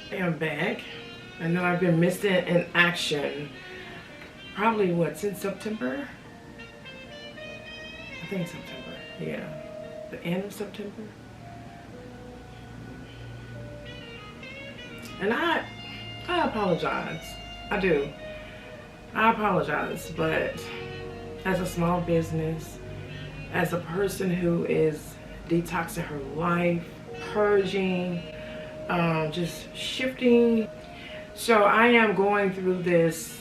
I am back. I know I've been missing in action. Probably what, since September? I think September, yeah. The end of September. And I apologize. I do. I apologize, but as a small business, as a person who is detoxing her life, purging, just shifting. So I am going through this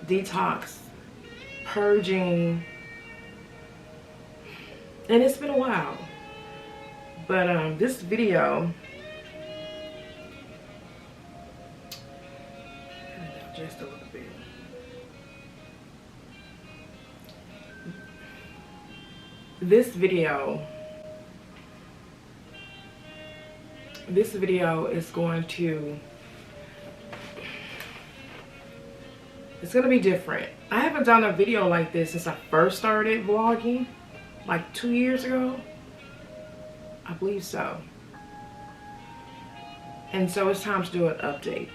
detox, purging, and it's been a while. But this video, just a little bit. This video is going to, it's going to be different. I haven't done a video like this since I first started vlogging, like 2 years ago. I believe so. And so it's time to do an update.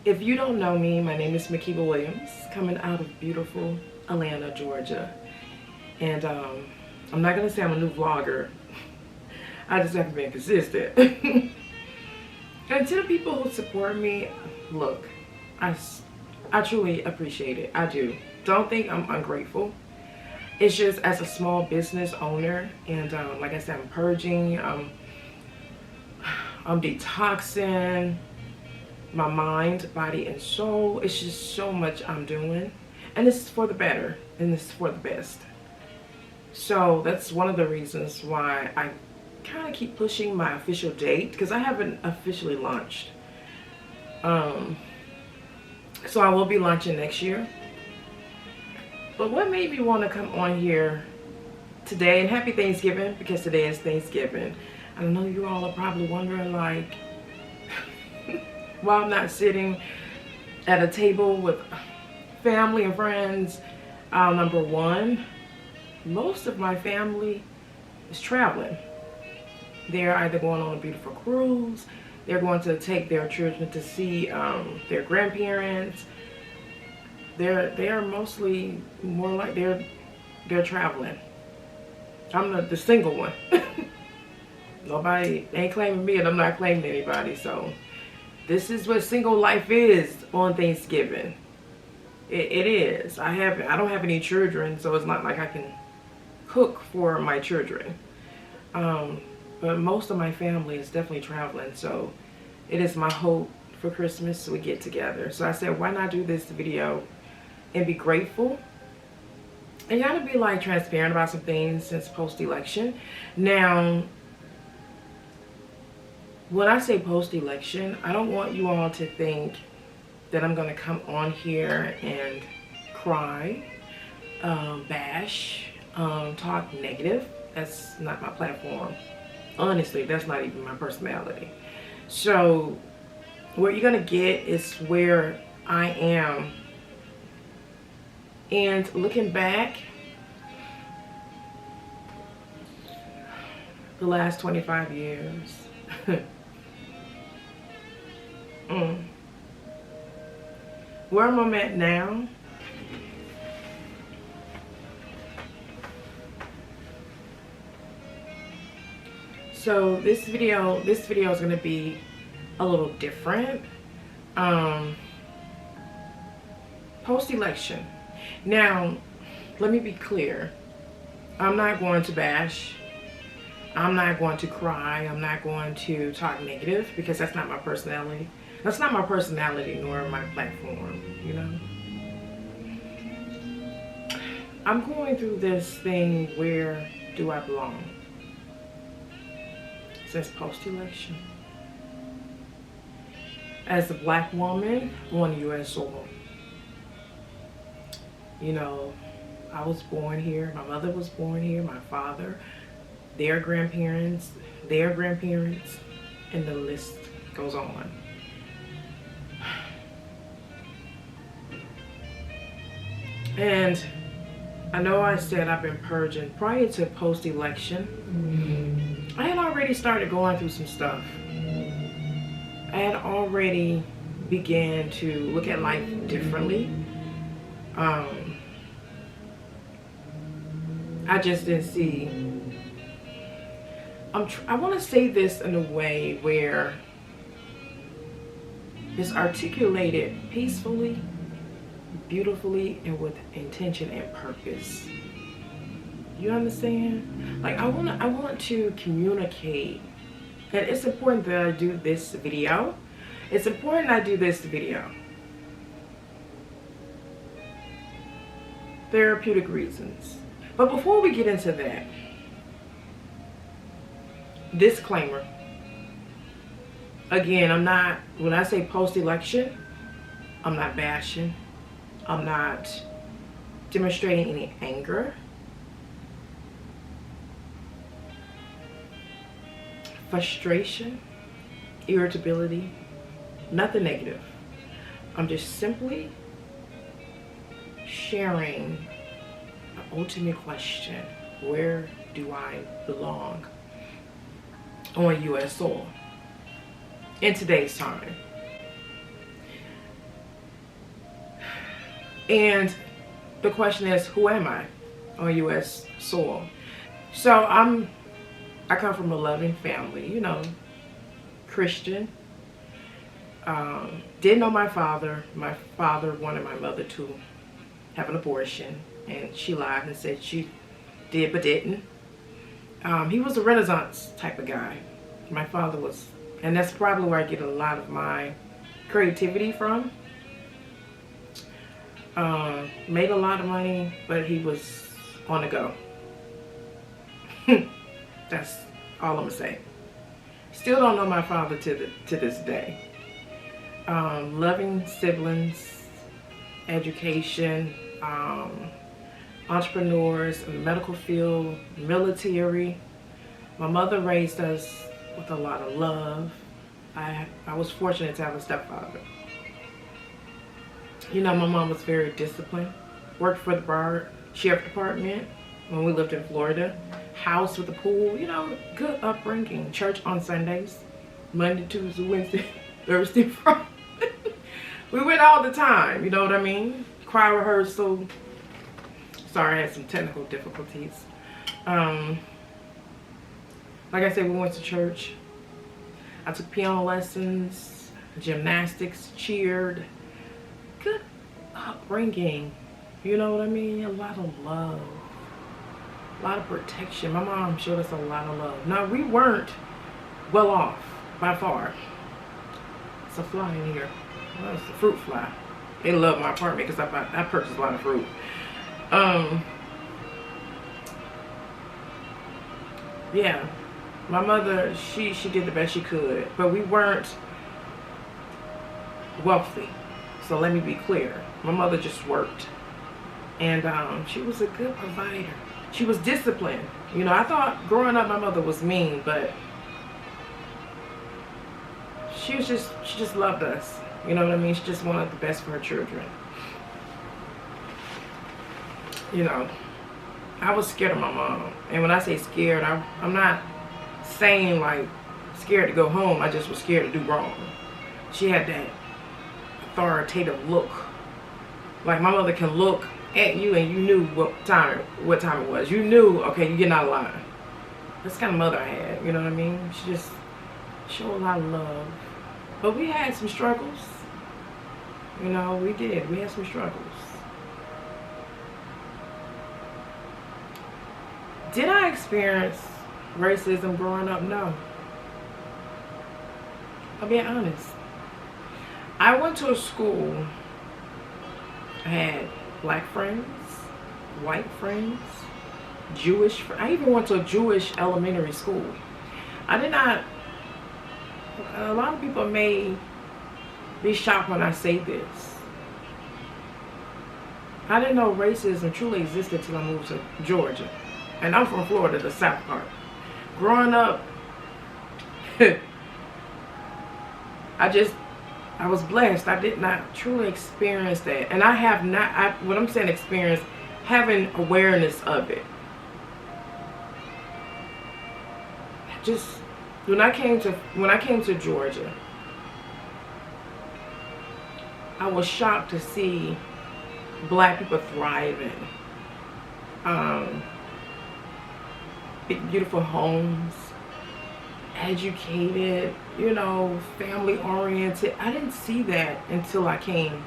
If you don't know me, my name is Makeba Williams, coming out of beautiful Atlanta, Georgia. And I'm not going to say I'm a new vlogger. I just haven't been consistent. And to the people who support me, look, I truly appreciate it. I do. Don't think I'm ungrateful. It's just as a small business owner, and like I said, I'm purging, I'm detoxing my mind, body, and soul. It's just so much I'm doing, and this is for the better, and this is for the best. So that's one of the reasons why I kind of keep pushing my official date, because I haven't officially launched. So I will be launching next year. But what made me want to come on here today, and happy Thanksgiving, because today is Thanksgiving. I know you all are probably wondering, like, why I'm not sitting at a table with family and friends. Number one, most of my family is traveling. They're either going on a beautiful cruise, they're going to take their children to see their grandparents. They are mostly more like they're traveling. I'm the single one. Nobody ain't claiming me, and I'm not claiming anybody. So this is what single life is on Thanksgiving. It is. I don't have any children, so it's not like I can cook for my children. But most of my family is definitely traveling, so it is my hope for Christmas we get together. So I said, why not do this video and be grateful? And you gotta be like transparent about some things since post-election. Now, when I say post-election, I don't want you all to think that I'm gonna come on here and cry, bash, talk negative. That's not my platform. Honestly, that's not even my personality. So what you're gonna get is where I am. And looking back, the last 25 years, where I'm at now, so this video is going to be a little different. Post-election. Now, let me be clear. I'm not going to bash. I'm not going to cry. I'm not going to talk negative, because that's not my personality. That's not my personality, nor my platform, you know. I'm going through this thing, where do I belong? Since post-election. As a black woman on U.S. soil. You know, I was born here. My mother was born here. My father, their grandparents, and the list goes on. And I know I said I've been purging prior to post-election. I had already started going through some stuff. I had already began to look at life differently. I just didn't see. I want to say this in a way where it's articulated peacefully, beautifully, and with intention and purpose. You understand? Like I want to communicate, and it's important that I do this video. It's important I do this video. Therapeutic reasons. But before we get into that, disclaimer. Again, when I say post-election, I'm not bashing. I'm not demonstrating any anger. Frustration, irritability, nothing negative. I'm just simply sharing the ultimate question: where do I belong on U.S. soil in today's time? And the question is, who am I on U.S. soil? So I come from a loving family, you know, Christian. Didn't know my father. My father wanted my mother to have an abortion, and she lied and said she did but didn't. He was a Renaissance type of guy. My father was, and that's probably where I get a lot of my creativity from. Made a lot of money, but he was on the go. That's all I'm gonna say. Still don't know my father to this day. Loving siblings, education, entrepreneurs in the medical field, military. My mother raised us with a lot of love. I was fortunate to have a stepfather. You know, my mom was very disciplined. Worked for the sheriff department when we lived in Florida. House with a pool, you know, good upbringing. Church on Sundays, Monday, Tuesday, Wednesday, Thursday, Friday. We went all the time, you know what I mean? Choir rehearsal. Sorry, I had some technical difficulties. Like I said, we went to church. I took piano lessons, gymnastics, cheered. Good upbringing, you know what I mean? A lot of love. A lot of protection. My mom showed us a lot of love. Now, we weren't well off by far. It's a fly in here. Well, it's a fruit fly. They love my apartment because I purchased a lot of fruit. Yeah, my mother, she did the best she could, but we weren't wealthy. So let me be clear. My mother just worked, and she was a good provider. She was disciplined. You know, I thought growing up my mother was mean, but she just loved us. You know what I mean? She just wanted the best for her children. You know, I was scared of my mom. And when I say scared, I'm not saying like scared to go home. I just was scared to do wrong. She had that authoritative look Like, my mother can look at you and you knew what time it was. You knew, okay, you're getting out of line. That's the kind of mother I had, you know what I mean? She just showed a lot of love. But we had some struggles. You know, we did. We had some struggles. Did I experience racism growing up? No. I'll be honest. I went to a school. I had black friends, white friends, Jewish friends. I even went to a Jewish elementary school. I did not. A lot of people may be shocked when I say this. I didn't know racism truly existed until I moved to Georgia. And I'm from Florida, the south part. Growing up, I was blessed. I did not truly experience that. And I have not, what I'm saying experience, having awareness of it. Just, when I came to Georgia, I was shocked to see black people thriving. Big, beautiful homes, educated, you know, family oriented. I didn't see that until I came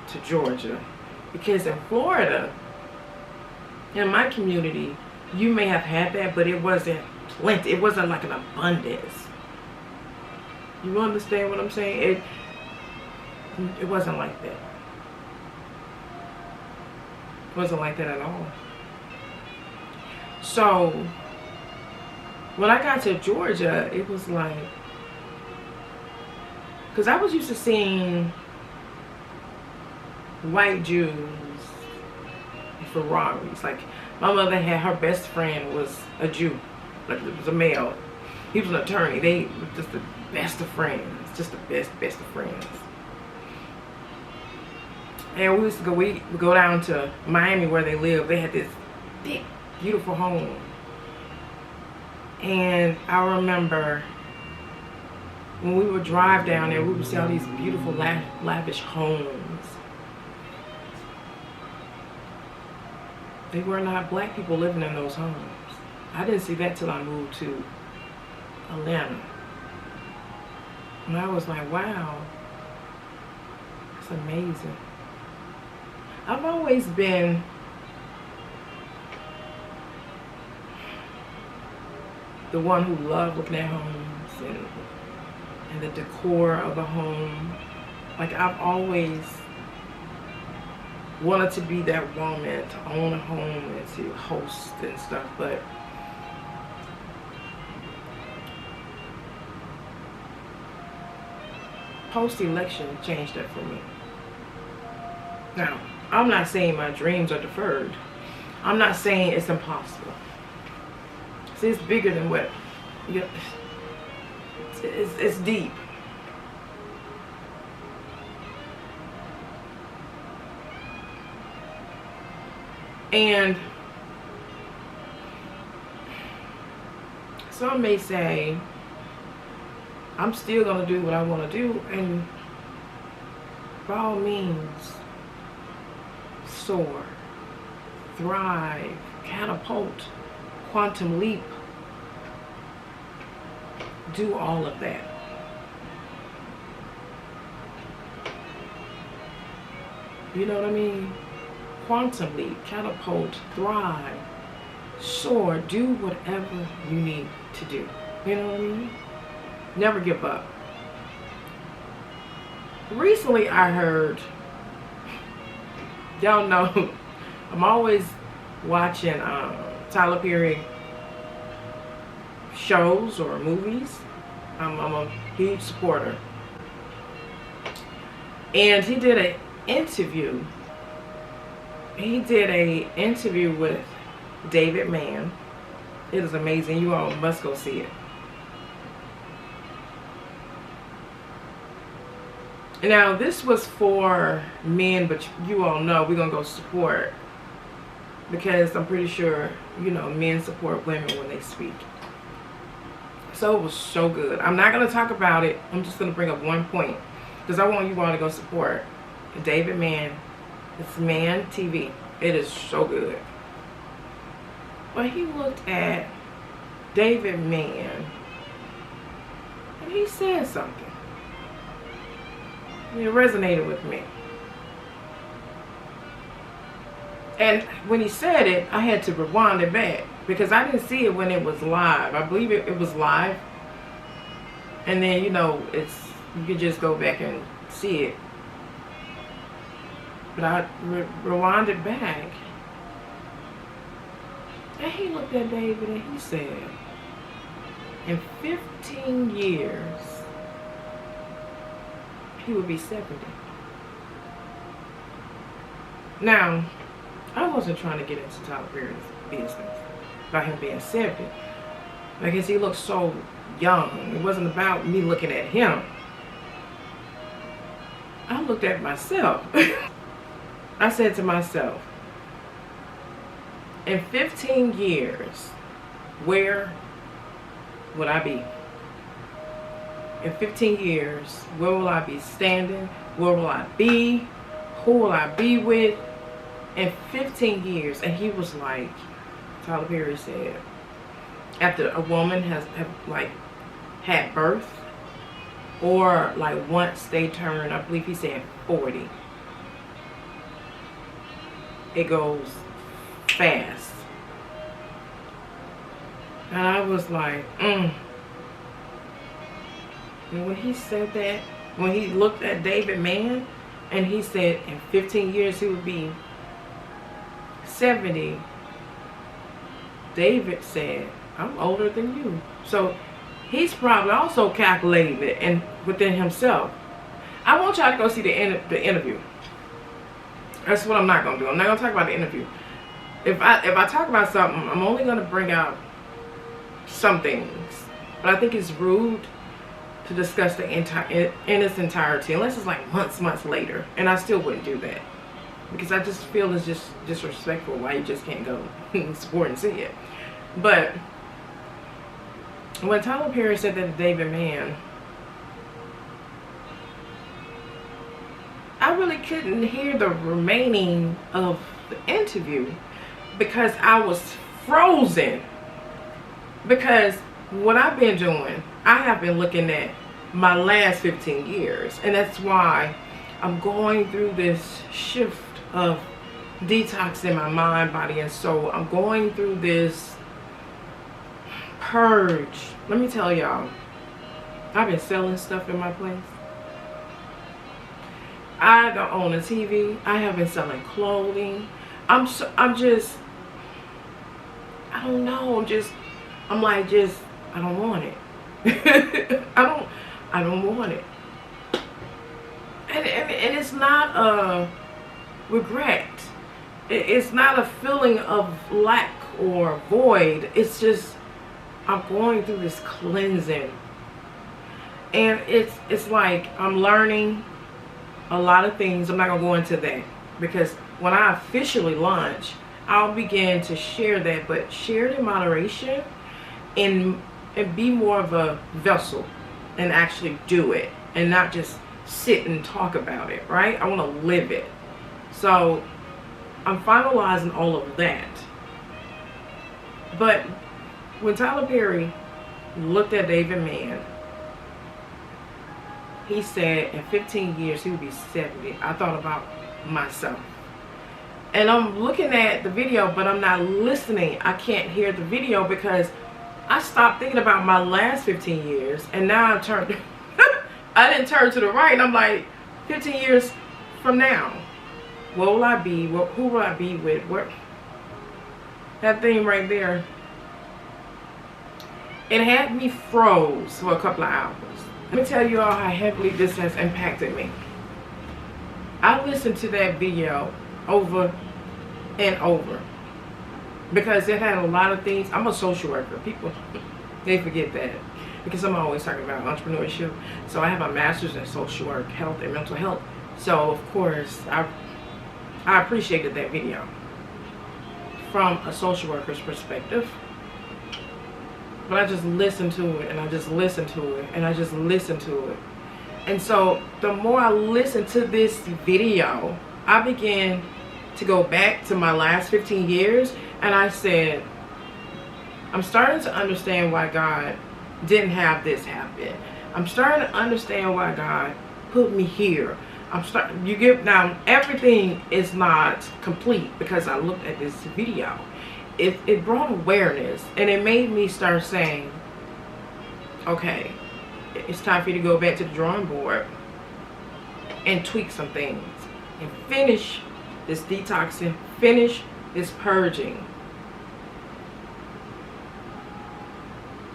to Georgia. Because in Florida, in my community, you may have had that, but it wasn't plenty. It wasn't like an abundance. You understand what I'm saying? It wasn't like that. It wasn't like that at all. So when I got to Georgia, it was like, because I was used to seeing white Jews in Ferraris. Like, my mother had, her best friend was a Jew, like, it was a male. He was an attorney. They were just the best of friends, just the best of friends. And we used to go down to Miami where they lived. They had this big, beautiful home. And I remember when we would drive down there, we would see all these beautiful, lavish homes. They were not black people living in those homes. I didn't see that till I moved to Atlanta. And I was like, wow, that's amazing. I've always been the one who loved looking at homes and the decor of a home. Like, I've always wanted to be that woman, to own a home and to host and stuff, but post-election changed that for me. Now, I'm not saying my dreams are deferred. I'm not saying it's impossible. See, it's bigger than what, it's deep. And some may say, I'm still going to do what I want to do, and by all means, soar, thrive, catapult, quantum leap, do all of that. You know what I mean? Quantum leap, catapult, thrive, soar, do whatever you need to do. You know what I mean? Never give up. Recently I heard, y'all know, I'm always watching Tyler Perry shows or movies. I'm a huge supporter. And he did an interview. He did an interview with David Mann. It is amazing. You all must go see it. Now, this was for men, but you all know we're going to go support, because I'm pretty sure, you know, men support women when they speak. So it was so good. I'm not going to talk about it. I'm just going to bring up one point, because I want you all to go support David Mann It's Man TV. It is so good. But he looked at David Mann and he said something. It resonated with me. And when he said it, I had to rewind it back because I didn't see it when it was live. I believe it was live. And then, you know, you can just go back and see it. But I rewound it back. And he looked at David and he said, in 15 years, he would be 70. Now, I wasn't trying to get into Tyler Perry's business about him being 70 because he looked so young. It wasn't about me looking at him. I looked at myself. I said to myself, in 15 years, where would I be? In 15 years, where will I be standing? Where will I be? Who will I be with? In 15 years. And he was like, Tyler Perry said, after a woman has had birth, or like once they turn, I believe he said 40, it goes fast. And I was like, And when he said that, when he looked at David Mann and he said in 15 years he would be 70, David said, I'm older than you. So he's probably also calculating it and within himself. I want y'all to go see the interview. That's what I'm not going to do. I'm not going to talk about the interview. If I talk about something, I'm only going to bring out some things. But I think it's rude to discuss the entire in its entirety, unless it's like months later. And I still wouldn't do that. Because I just feel it's just disrespectful why you just can't go support and see it. But when Tyler Perry said that to David Mann, I really couldn't hear the remaining of the interview because I was frozen. Because what I've been doing, I have been looking at my last 15 years. And that's why I'm going through this shift of detox in my mind, body, and soul. I'm going through this purge. Let me tell y'all, I've been selling stuff in my place. I don't own a TV. I have been selling clothing. I don't know. I don't want it. I don't want it. And it's not a regret. It's not a feeling of lack or void. It's just, I'm going through this cleansing. And it's like I'm learning a lot of things. I'm not going to go into that because when I officially launch, I'll begin to share that, but share it in moderation and be more of a vessel and actually do it and not just sit and talk about it, right? I want to live it. So I'm finalizing all of that. But when Tyler Perry looked at David Mann, he said in 15 years he would be 70. I thought about myself. And I'm looking at the video, but I'm not listening. I can't hear the video because I stopped thinking about my last 15 years. And now I've turned, I didn't turn to the right. And I'm like, 15 years from now, where will I be? Who will I be with? That thing right there, it had me froze for a couple of hours. Let me tell you all how heavily this has impacted me. I listened to that video over and over because it had a lot of things. I'm a social worker. People, they forget that because I'm always talking about entrepreneurship. So I have a master's in social work, health, and mental health. So of course, I appreciated that video from a social worker's perspective. But I just listened to it, and I just listened to it, and I just listened to it. And so the more I listened to this video, I began to go back to my last 15 years, and I said, I'm starting to understand why God didn't have this happen. I'm starting to understand why God put me here. Now everything is not complete because I looked at this video. It brought awareness, and it made me start saying, okay, it's time for you to go back to the drawing board and tweak some things and finish this detoxing, finish this purging.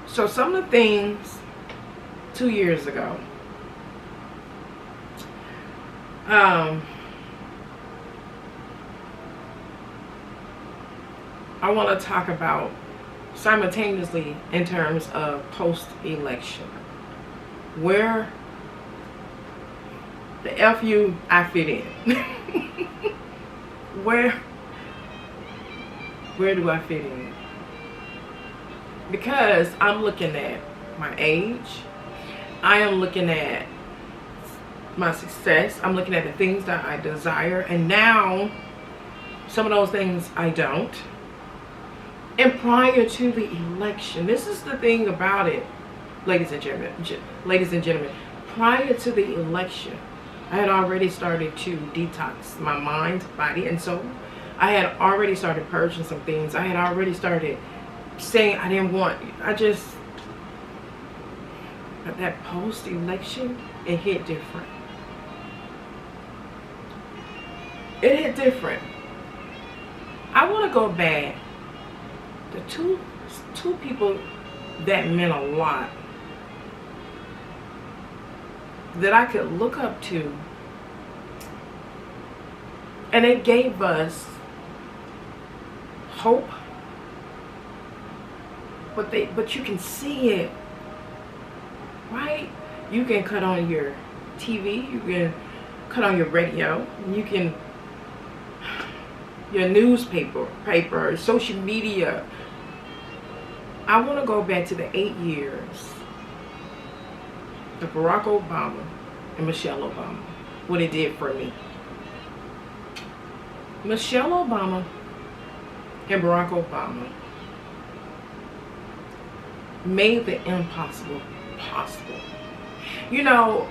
So some of the things 2 years ago, I want to talk about simultaneously in terms of post-election, where the FU I fit in. Where do I fit in? Because I'm looking at my age, I am looking at my success, I'm looking at the things that I desire, and now some of those things I don't. And prior to the election, this is the thing about it, ladies and gentlemen, prior to the election, I had already started to detox my mind, body, and soul. I had already started purging some things. I had already started saying I didn't want, but that post-election, it hit different. It hit different. I want to go back to two people that meant a lot, that I could look up to, and it gave us hope, but you can see it, right? You can cut on your TV, you can cut on your radio, you can, your newspaper, social media. I want to go back to the 8 years of Barack Obama and Michelle Obama, what it did for me. Michelle Obama and Barack Obama made the impossible possible. You know,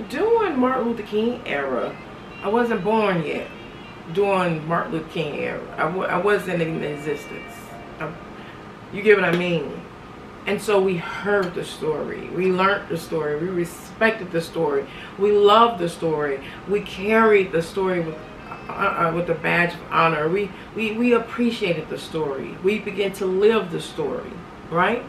during Martin Luther King era, I wasn't born yet. During Martin Luther King era, I wasn't in existence. You get what I mean? And so we heard the story, we learned the story, we respected the story, we loved the story, we carried the story with a badge of honor. We appreciated the story. We began to live the story, right?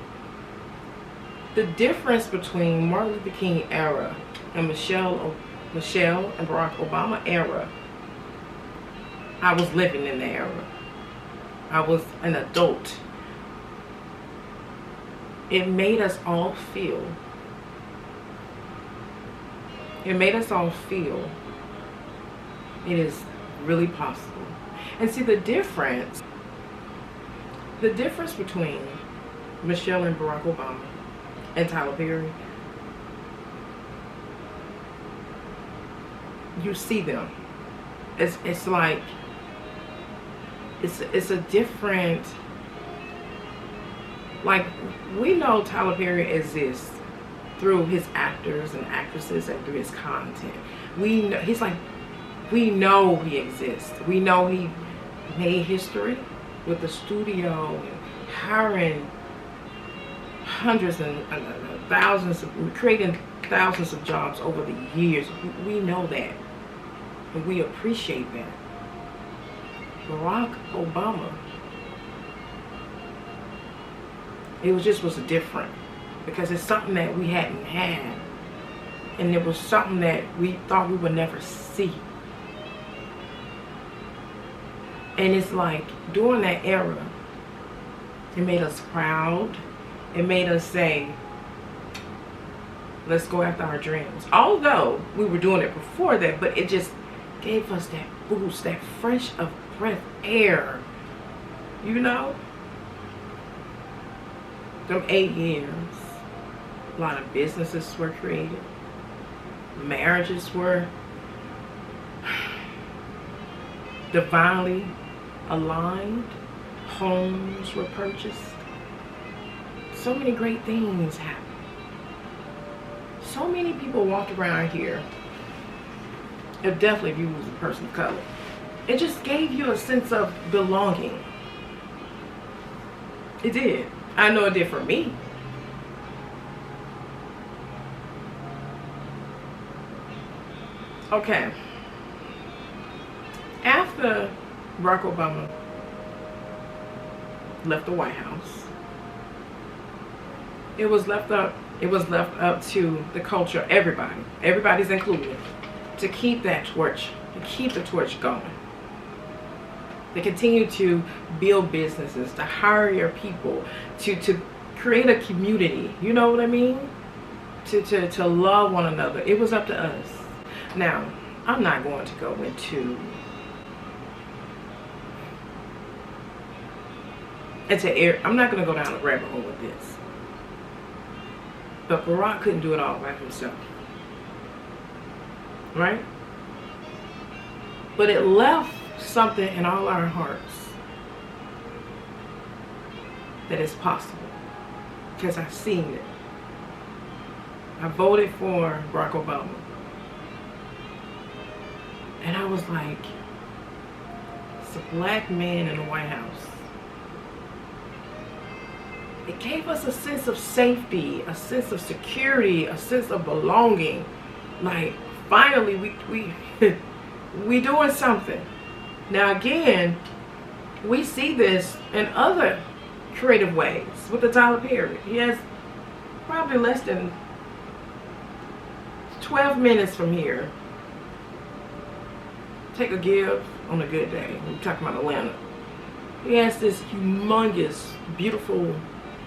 The difference between Martin Luther King era and Michelle and Barack Obama era, I was living in the era. I was an adult. It made us all feel. It made us all feel it is really possible. And see the difference between Michelle and Barack Obama and Tyler Perry, you see them. It's like it's a different, like, we know Tyler Perry exists through his actors and actresses and through his content. We know we know he exists. We know he made history with the studio and hiring hundreds and thousands, creating thousands of jobs over the years. We know that, and we appreciate that. Barack Obama, it was different because it's something that we hadn't had, and it was something that we thought we would never see. And it's like, during that era, it made us proud. It made us say, let's go after our dreams. Although we were doing it before that, but it just gave us that boost, that fresh of breath air, you know? Them 8 years, a lot of businesses were created. Marriages were divinely aligned. Homes were purchased. So many great things happened. So many people walked around here. Definitely if you was a person of color. It just gave you a sense of belonging. It did. I know it did for me. Okay. After Barack Obama left the White House, it was left up to the culture, everybody's included, to keep that torch, to keep the torch going. They continue to build businesses, to hire people, to create a community. You know what I mean? To love one another. It was up to us. Now, I'm not going to go into I'm not going to go down a rabbit hole with this. But Barack couldn't do it all by himself. Right? But it left something in all our hearts that is possible. Because I've seen it. I voted for Barack Obama. And I was like, it's a black man in the White House. It gave us a sense of safety, a sense of security, a sense of belonging. Like, finally, we doing something. Now again, we see this in other creative ways with the Tyler Perry. He has probably less than 12 minutes from here. Take a give on a good day. We're talking about Atlanta. He has this humongous, beautiful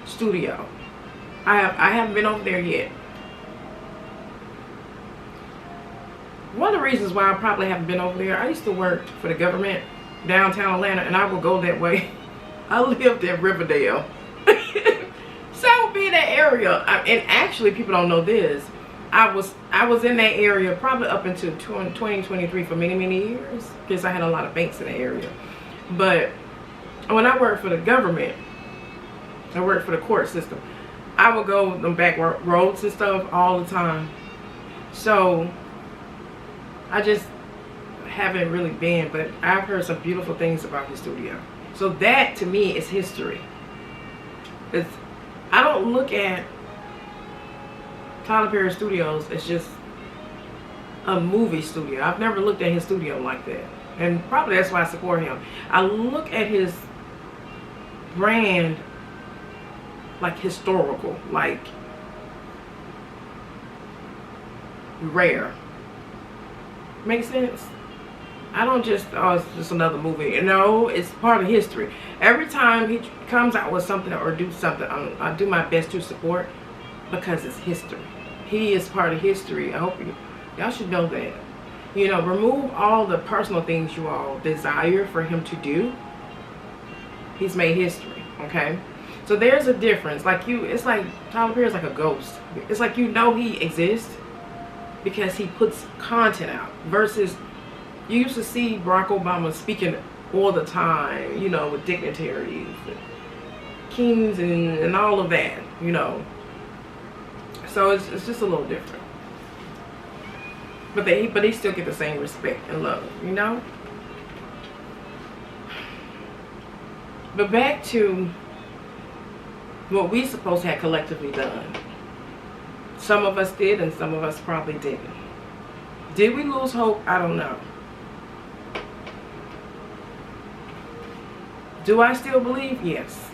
studio. I haven't been over there yet. One of the reasons why I probably haven't been over there, I used to work for the government downtown Atlanta, and I would go that way. I lived in Riverdale. So I would be in that area. And actually, people don't know this. I was in that area probably up until 2023 for many, many years, because I had a lot of banks in the area. But when I worked for the government, I worked for the court system, I would go them back roads and stuff all the time. So I just haven't really been, but I've heard some beautiful things about his studio. So that to me is history. I don't look at Tyler Perry Studios as just a movie studio. I've never looked at his studio like that. And probably that's why I support him. I look at his brand like historical, like rare. Make sense? I don't just, oh, it's just another movie. No, it's part of history. Every time he comes out with something or do something, I do my best to support, because it's history. He is part of history. I hope y'all should know that. You know, remove all the personal things you all desire for him to do. He's made history, okay? So there's a difference. Like it's like Tyler Perry is like a ghost. It's like you know he exists because he puts content out. Versus you used to see Barack Obama speaking all the time, you know, with dignitaries, and kings, and all of that, you know. So it's just a little different. But they still get the same respect and love, you know. But back to what we supposed to have collectively done. Some of us did, and some of us probably didn't. Did we lose hope? I don't know. Do I still believe? Yes.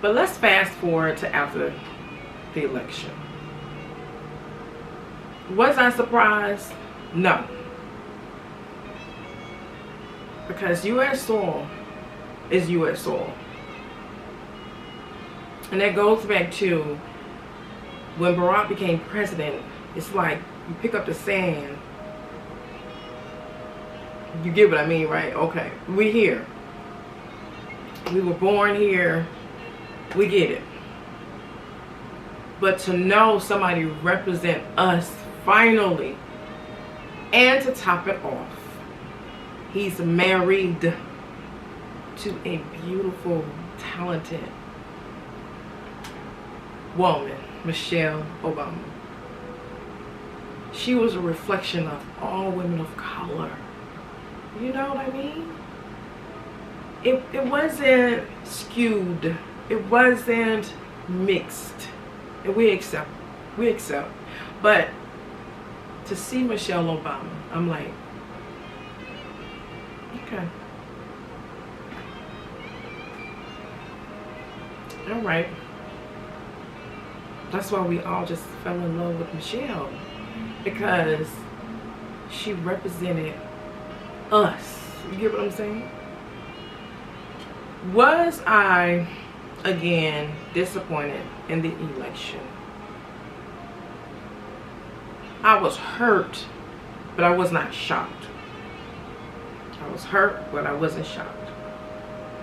But let's fast forward to after the election. Was I surprised? No. Because U.S. soil is U.S. soil. And that goes back to when Barack became president. It's like you pick up the sand. You get what I mean, right? Okay, we here. We were born here. We get it. But to know somebody represent us finally And to top it off, he's married to a beautiful, talented woman, Michelle Obama. She was a reflection of all women of color. You know what I mean? It wasn't skewed. It wasn't mixed. And we accept. But to see Michelle Obama, I'm like, okay. All right. That's why we all just fell in love with Michelle, because she represented us. You get what I'm saying? Was I, again, disappointed in the election? I was hurt, but I was not shocked. I was hurt, but I wasn't shocked.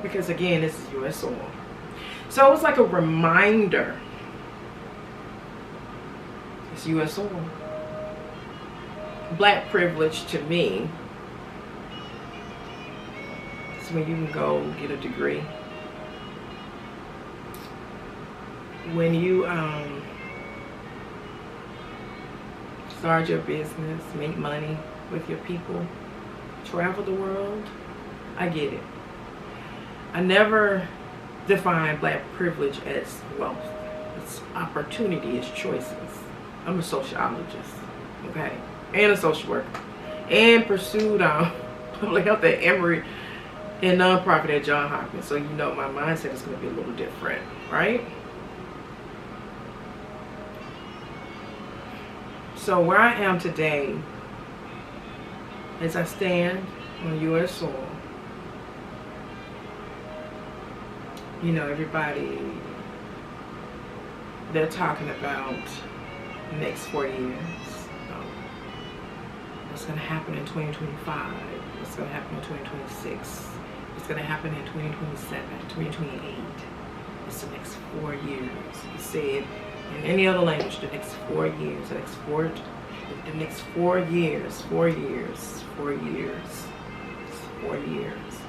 Because again, this is U.S. soil. So it was like a reminder. It's U.S. soil. Black privilege to me is when you can go get a degree. When you start your business, make money with your people, travel the world. I get it. I never define black privilege as wealth. It's opportunity, it's choices. I'm a sociologist, okay, and a social worker, and pursued public health at Emory and nonprofit at Johns Hopkins. So you know my mindset is going to be a little different, right? So where I am today, as I stand on U.S. soil, you know, everybody, they're talking about the next 4 years. What's going to happen in 2025? What's going to happen in 2026? What's going to happen in 2027, 2028? It's the next 4 years. You say it in any other language, the next 4 years, the next 4 years, 4 years, 4 years, 4 years.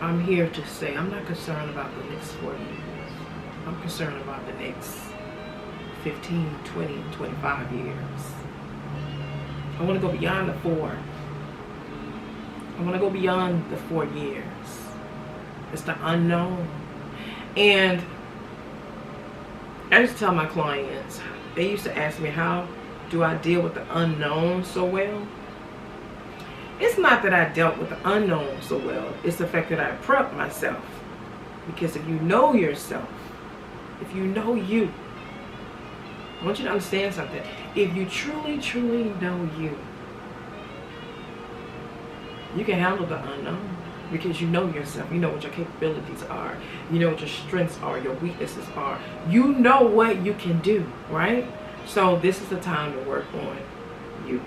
I'm here to say I'm not concerned about the next 4 years. I'm concerned about the next 15, 20, 25 years. I want to go beyond the 4. I want to go beyond the 4 years. It's the unknown. And I just tell my clients, they used to ask me, how do I deal with the unknown so well? It's not that I dealt with the unknown so well. It's the fact that I prep myself. Because if you know yourself, if you know you, I want you to understand something. If you truly, truly know you, you can handle the unknown. Because you know yourself. You know what your capabilities are. You know what your strengths are, your weaknesses are. You know what you can do, right? So this is the time to work on you.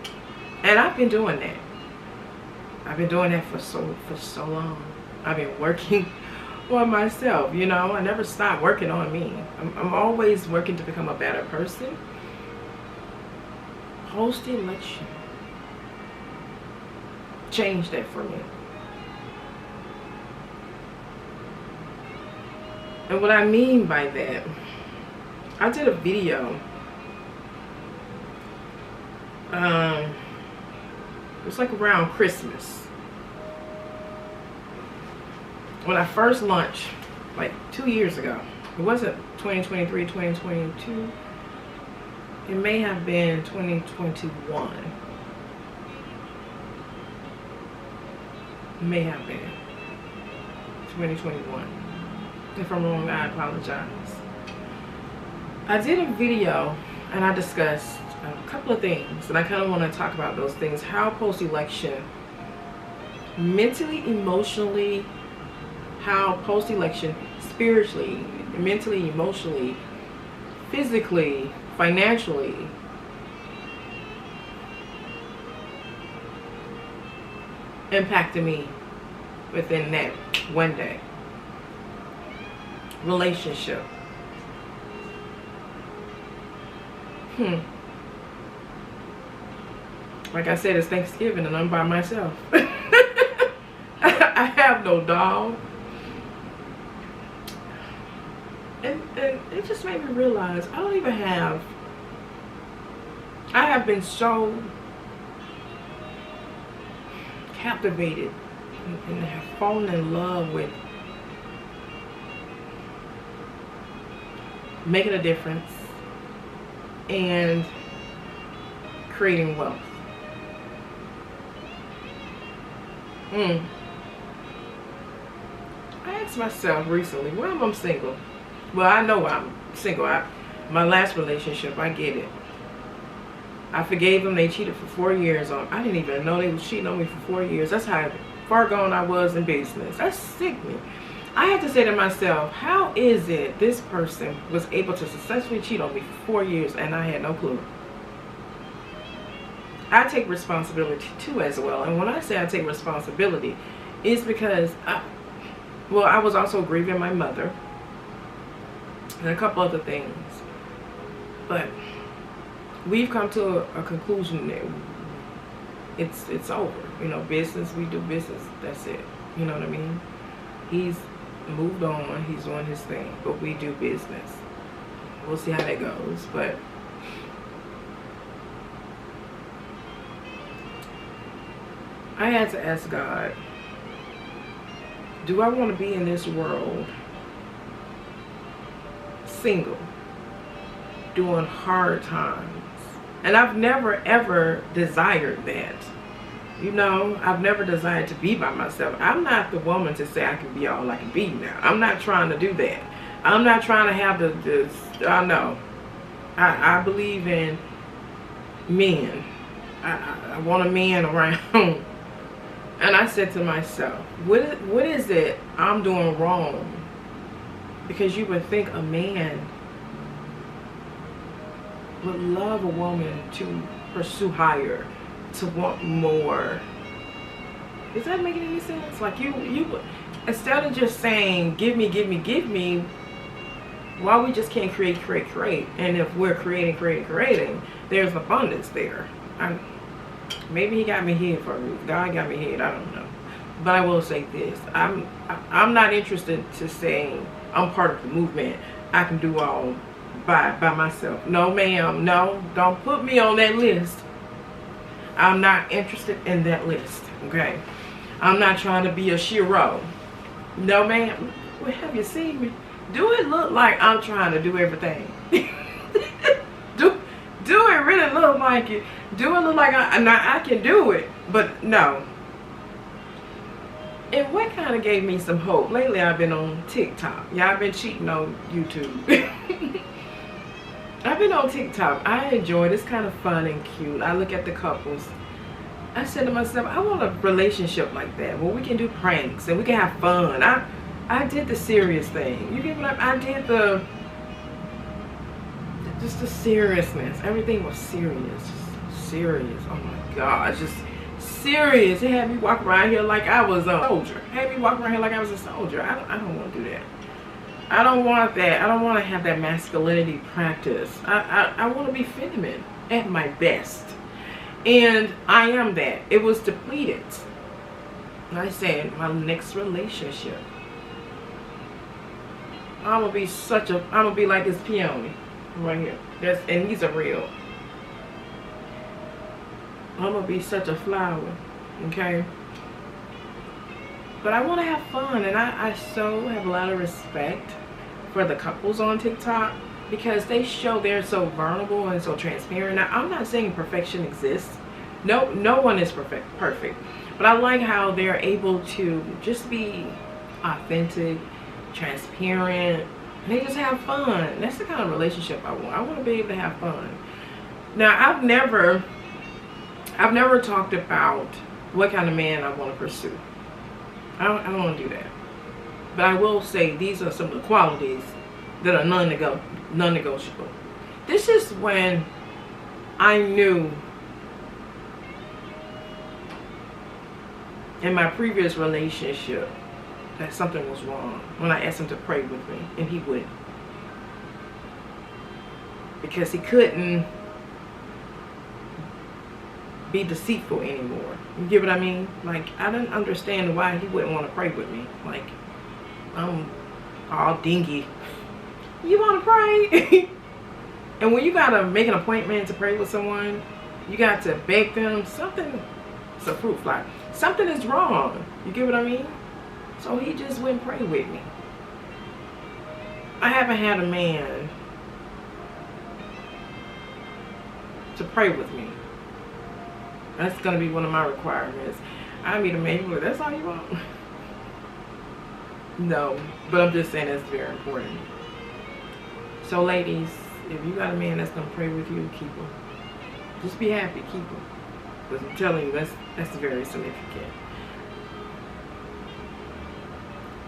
And I've been doing that. I've been doing that for so long. I've been working on myself, you know. I never stop working on me. I'm always working to become a better person. Post the election. Change that for me. And what I mean by that, I did a video. It was like around Christmas. When I first launched, like 2 years ago. It wasn't 2023, 2022. It may have been 2021. It may have been 2021. If I'm wrong, I apologize. I did a video and I discussed a couple of things, and I kind of want to talk about those things. How post-election, mentally, emotionally, how post-election, spiritually, mentally, emotionally, physically, financially, impacted me within that one day. Relationship. Like I said, it's Thanksgiving and I'm by myself. I have no dog. And it just made me realize I don't even have. I have been so captivated and have fallen in love with making a difference and creating wealth. I asked myself recently, why am I single? Well, I know I'm single. My last relationship, I get it. I forgave them. They cheated for 4 years on. I didn't even know they was cheating on me for 4 years. That's how far gone I was in business. That's sickening. I had to say to myself, how is it this person was able to successfully cheat on me for 4 years and I had no clue? I take responsibility too as well. And when I say I take responsibility, it's because I was also grieving my mother and a couple other things. But we've come to a conclusion that it's over. You know, business, we do business. That's it. You know what I mean? He's moved on. He's doing his thing. But we do business. We'll see how that goes. But I had to ask God, do I want to be in this world single, doing hard times? And I've never ever desired that. You know, I've never desired to be by myself. I'm not the woman to say I can be all I can be now. I'm not trying to do that. I'm not trying to have this. I know. I believe in men. I want a man around. And I said to myself, what is it I'm doing wrong? Because you would think a man would love a woman to pursue higher, to want more. Is that making any sense? Like you instead of just saying give me, why we just can't create? And if we're creating, there's abundance there. Maybe he got me here for a reason. God got me here. I don't know. But I will say this: I'm not interested to say I'm part of the movement. I can do all by myself. No, ma'am. No, don't put me on that list. I'm not interested in that list. Okay, I'm not trying to be a shiro. No, ma'am. Well, have you seen me? Do it look like I'm trying to do everything? Do it really look like it? Do it look like I can do it? But no. And what kind of gave me some hope? Lately I've been on TikTok. Yeah, I've been cheating on YouTube. I've been on TikTok. I enjoy it. It's kind of fun and cute. I look at the couples. I said to myself, I want a relationship like that where we can do pranks and we can have fun. I did the serious thing. You get what I did just the seriousness. Everything was serious. Serious. Oh my God. Just serious. It had me walk around here like I was a soldier. Had me walk around here like I was a soldier. I don't want to do that. I don't want that. I don't want to have that masculinity practice. I want to be feminine at my best. And I am that. It was depleted. And I said, my next relationship, I'm gonna be like this peony right here. And he's a real. I'm gonna be such a flower, okay? But I want to have fun, and I so have a lot of respect for the couples on TikTok because they show they're so vulnerable and so transparent. Now, I'm not saying perfection exists. No one is perfect, but I like how they're able to just be authentic, transparent, and they just have fun. That's the kind of relationship I want. I want to be able to have fun. Now, I've never talked about what kind of man I want to pursue. I don't want to do that. But I will say these are some of the qualities that are non-negotiable. This is when I knew in my previous relationship that something was wrong when I asked him to pray with me, and he wouldn't. Because he couldn't be deceitful anymore. You get what I mean? Like, I didn't understand why he wouldn't want to pray with me. Like, I'm all dingy. You want to pray? And when you gotta make an appointment to pray with someone, you got to beg them. Something, it's a fruit fly. Something is wrong. You get what I mean? So he just wouldn't pray with me. I haven't had a man to pray with me. That's going to be one of my requirements. I meet a man who, that's all you want? No, but I'm just saying that's very important. So ladies, if you got a man that's going to pray with you, keep him. Just be happy, keep him. Because I'm telling you, that's very significant.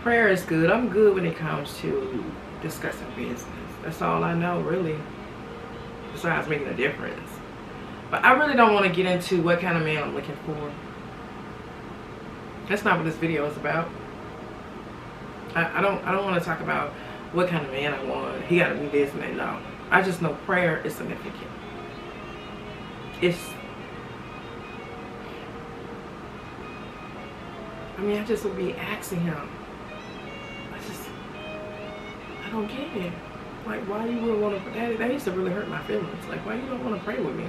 Prayer is good. I'm good when it comes to discussing business. That's all I know, really. Besides making a difference. But I really don't want to get into what kind of man I'm looking for. That's not what this video is about. I don't want to talk about what kind of man I want. He got to be this and that. No. I just know prayer is significant. I just would be asking him. I don't get it. Like, why you would want to, that used to really hurt my feelings. Like, why you don't want to pray with me?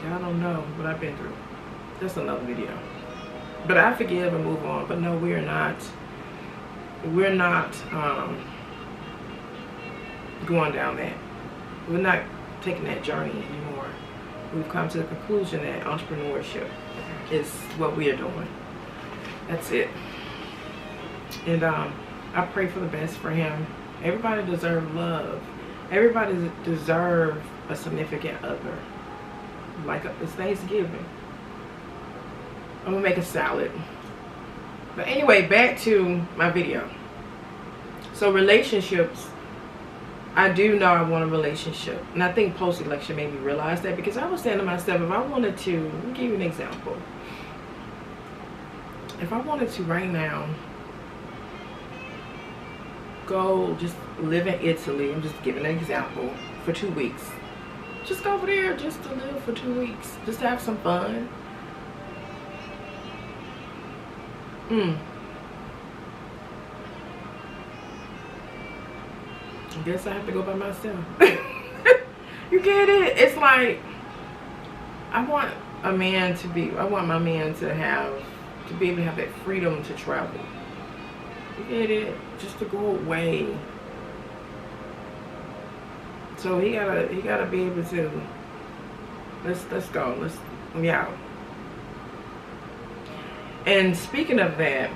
I don't know what I've been through. That's another video. But I forgive and move on. But no, we're not going down that. We're not taking that journey anymore. We've come to the conclusion that entrepreneurship is what we are doing. That's it. And I pray for the best for him. Everybody deserves love. Everybody deserves a significant other. Like it's Thanksgiving. I'm gonna make a salad. But anyway, back to my video. So relationships, I do know I want a relationship. And I think post-election made me realize that, because I was saying to myself, if I wanted to, let me give you an example. If I wanted to right now go just live in Italy, I'm just giving an example, for 2 weeks. Just go over there just to live for 2 weeks. Just to have some fun. I guess I have to go by myself. You get it? It's like, I want my man to be able to have that freedom to travel. You get it? Just to go away. So he gotta be able to, let's go. We out. And speaking of that,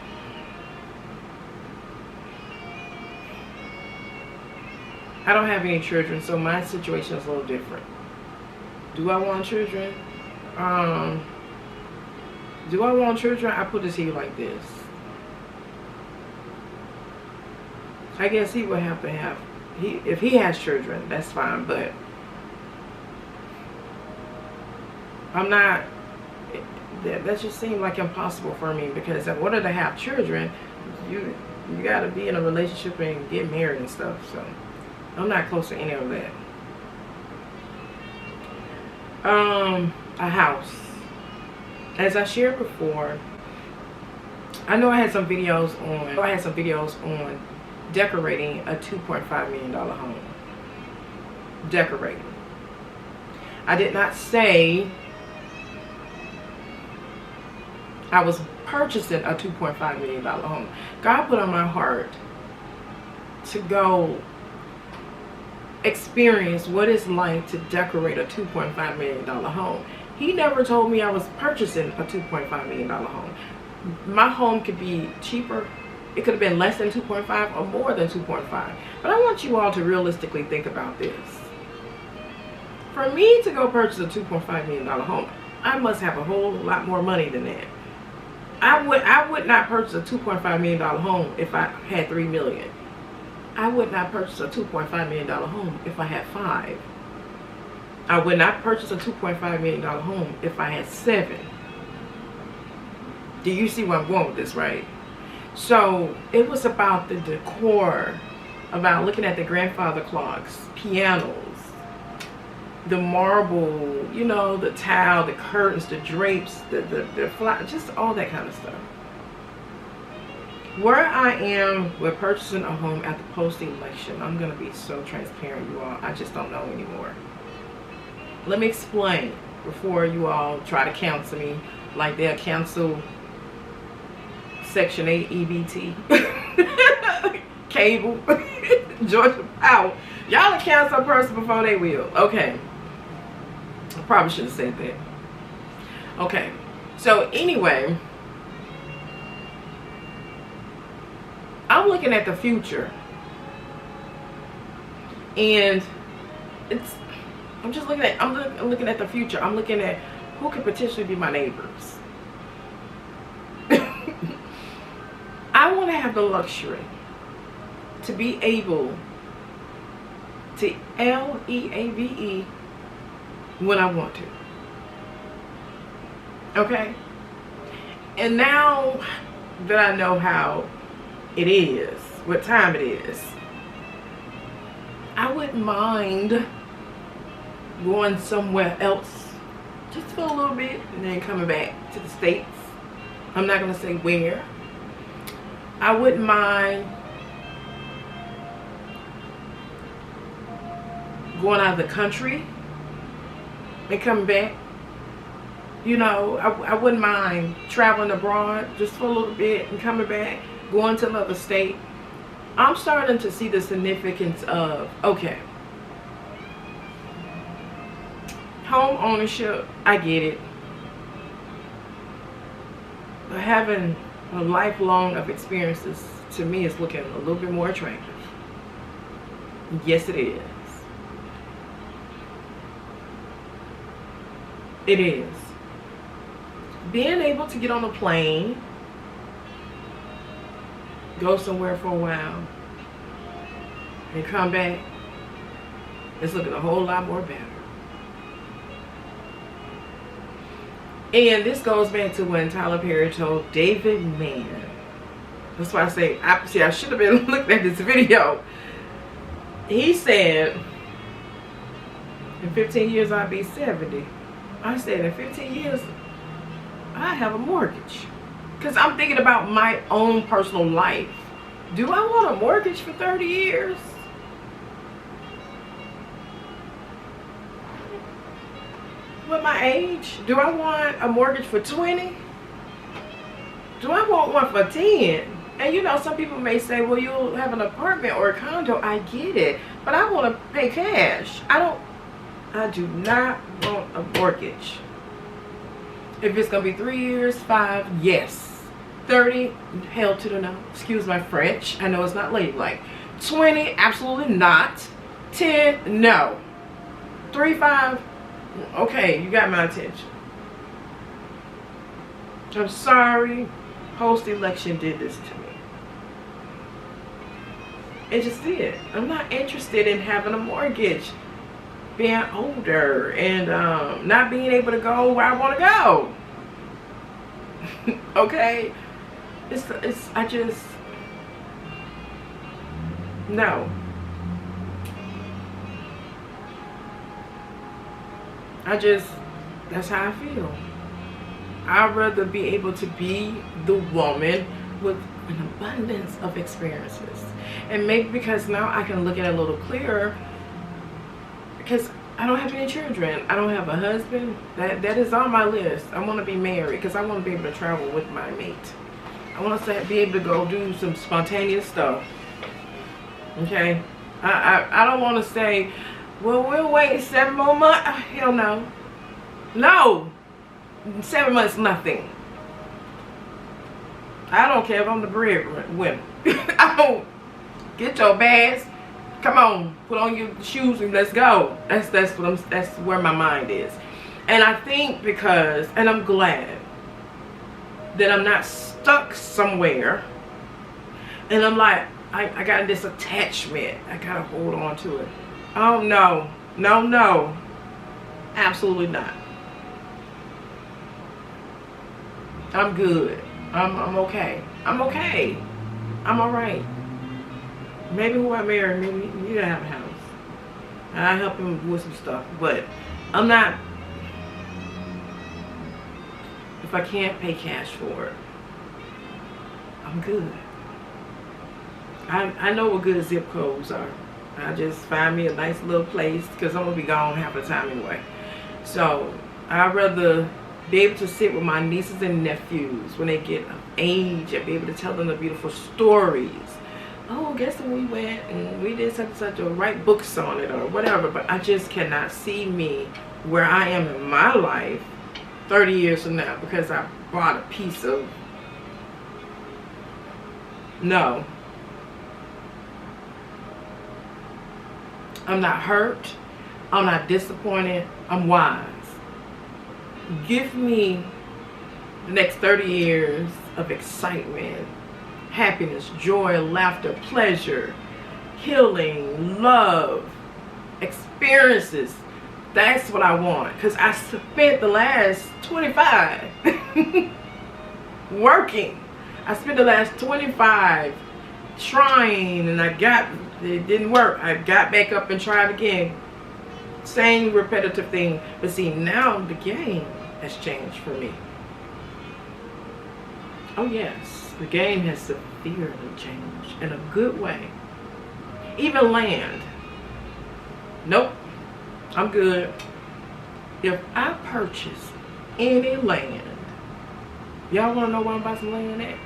I don't have any children, so my situation is a little different. Do I want children? Do I want children? I put this here like this. I guess he would have to have, if he has children, that's fine, but I'm not, that just seemed like impossible for me, because in order to have children, you gotta be in a relationship and get married and stuff, so I'm not close to any of that. A house. As I shared before, I know I had some videos on decorating a $2.5 million home. Decorating. I did not say I was purchasing a $2.5 million home. God put on my heart to go experience what it's like to decorate a $2.5 million home. He never told me I was purchasing a $2.5 million home. My home could be cheaper. It could have been less than 2.5 or more than 2.5. But I want you all to realistically think about this. For me to go purchase a $2.5 million home, I must have a whole lot more money than that. I would not purchase a $2.5 million home if I had $3 million. I would not purchase a $2.5 million home if I had 5. I would not purchase a $2.5 million home if I had 7. Do you see where I'm going with this, right? So it was about the decor, about looking at the grandfather clocks, pianos, the marble, you know, the tile, the curtains, the drapes, the fly, just all that kind of stuff. Where I am with purchasing a home at the post-election, I'm going to be so transparent, you all. I just don't know anymore. Let me explain before you all try to cancel me like they'll cancel Section 8 EBT, cable, Georgia Power. Y'all will cancel a person before they will. Okay. I probably should have said that. Okay. So anyway, I'm looking at the future, and I'm looking at the future. I'm looking at who could potentially be my neighbors. I want to have the luxury to be able to LEAVE when I want to. Okay? And now that I know how it is, what time it is, I wouldn't mind going somewhere else just for a little bit and then coming back to the States. I'm not going to say where. I wouldn't mind going out of the country and coming back. You know, I wouldn't mind traveling abroad just for a little bit and coming back, going to another state. I'm starting to see the significance of, okay, home ownership, I get it. But having a lifelong of experiences, to me, is looking a little bit more attractive. Yes, it is. It is. Being able to get on a plane, go somewhere for a while, and come back, it's looking a whole lot more better. And this goes back to when Tyler Perry told David Mann. That's why I say, I should have been looking at this video. He said, in 15 years I'll be 70. I said, in 15 years, I have a mortgage. Because I'm thinking about my own personal life. Do I want a mortgage for 30 years? With my age? Do I want a mortgage for 20? Do I want one for 10? And you know, some people may say, well, you'll have an apartment or a condo. I get it. But I want to pay cash. I do not want a mortgage. If it's going to be 3 years, 5, yes. 30, hell to the no. Excuse my French. I know it's not ladylike. 20, absolutely not. 10, no. 3, 5, okay, you got my attention. I'm sorry, post-election did this to me. It just did. I'm not interested in having a mortgage, being older, and not being able to go where I want to go. Okay? I just, no. That's how I feel. I'd rather be able to be the woman with an abundance of experiences. And maybe because now I can look at it a little clearer, because I don't have any children. I don't have a husband. That is on my list. I want to be married because I want to be able to travel with my mate. I want to be able to go do some spontaneous stuff. Okay? I don't want to say, well, we'll wait 7 more months. Hell no. No. 7 months, nothing. I don't care if I'm the breadwinner. I don't. Get your bags. Come on. Put on your shoes and let's go. That's where my mind is. And I think because, and I'm glad that I'm not stuck somewhere. And I'm like, I got this attachment. I gotta hold on to it. Oh no. No, no. Absolutely not. I'm good. I'm okay. I'm okay. I'm alright. Maybe who I marry, maybe you don't have a house. I help him with some stuff, but I'm not, if I can't pay cash for it, I'm good. I know what good zip codes are. I just find me a nice little place, because I'm going to be gone half the time anyway. So I'd rather be able to sit with my nieces and nephews when they get of age and be able to tell them the beautiful stories. Oh, guess when we went and we did such and such, or write books on it or whatever. But I just cannot see me where I am in my life 30 years from now because I bought a piece of, no. I'm not hurt. I'm not disappointed. I'm wise. Give me the next 30 years of excitement, happiness, joy, laughter, pleasure, healing, love, experiences. That's what I want. Because I spent the last 25 working. I spent the last 25 trying, and it didn't work. I got back up and tried again. Same repetitive thing. But see, now the game has changed for me. Oh yes, the game has severely changed in a good way. Even land. Nope, I'm good. If I purchase any land, y'all want to know where I'm about some land at?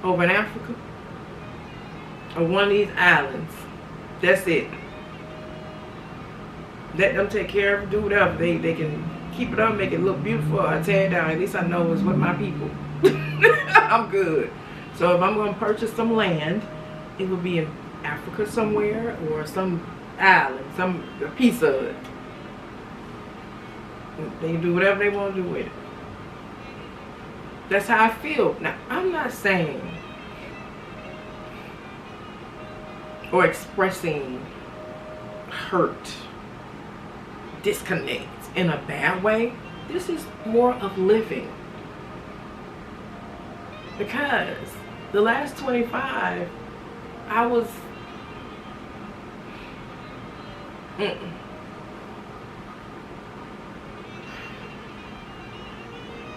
Over in Africa, or one of these islands. That's it. Let them take care of it, do whatever. They can keep it up, make it look beautiful, or tear it down. At least I know it's with my people. I'm good. So if I'm going to purchase some land, it will be in Africa somewhere, or some island, a piece of it. They can do whatever they want to do with it. That's how I feel. Now, I'm not saying or expressing hurt, disconnect in a bad way. This is more of living. Because the last 25, I was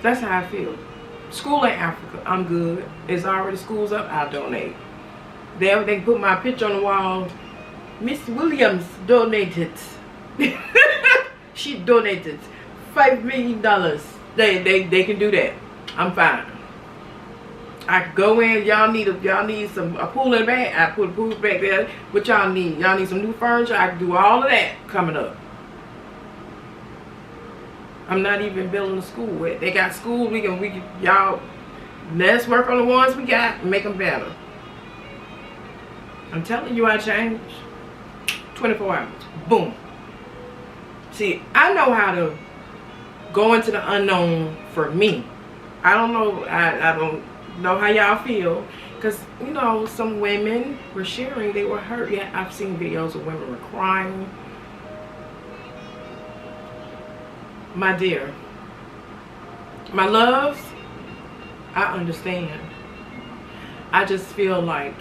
that's how I feel. School in Africa, I'm good. It's already schools up, I'll donate. They put my picture on the wall. Miss Williams donated. She donated $5 million. They can do that. I'm fine. I can go in. Y'all need a pool in the back. I put a pool back there. What y'all need? Y'all need some new furniture. I can do all of that coming up. I'm not even building a school. They got schools. We can y'all. Let's work on the ones we got and make them better. I'm telling you, I changed. 24 hours. Boom. See, I know how to go into the unknown for me. I don't know. I don't know how y'all feel, because you know, some women were sharing they were hurt. Yeah, I've seen videos of women were crying. My dear, my loves, I understand. I just feel like